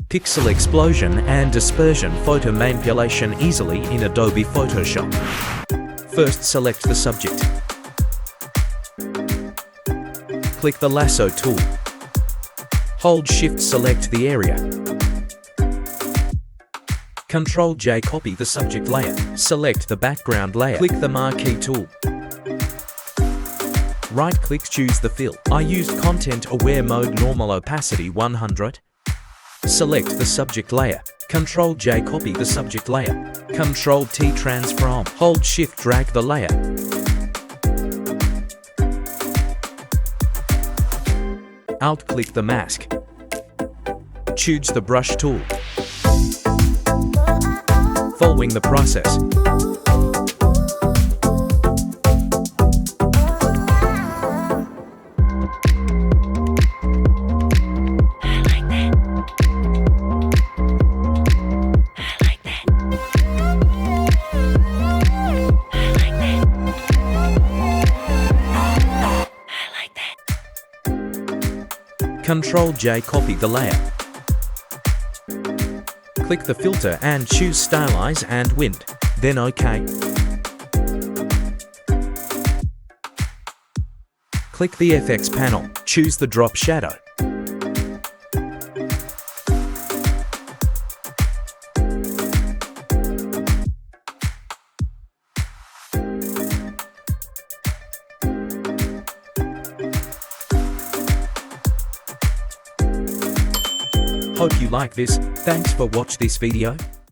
Pixel explosion and dispersion photomanipulation easily in Adobe Photoshop. First, select the subject. Click the lasso tool. Hold Shift, select the area. Ctrl-J, copy the subject layer. Select the background layer. Click the marquee tool. Right-click, choose the fill. I used Content Aware Mode, normal opacity 100. Select the subject layer. Ctrl-J, copy the subject layer. Ctrl-T, transform. Hold Shift, drag the layer. Alt-click the mask. Choose the brush tool. Following the process. Ctrl-J, copy the layer. Click the filter and choose Stylize and Wind, then OK. Click the FX panel, choose the Drop Shadow. Hope you like this. Thanks for watching this video.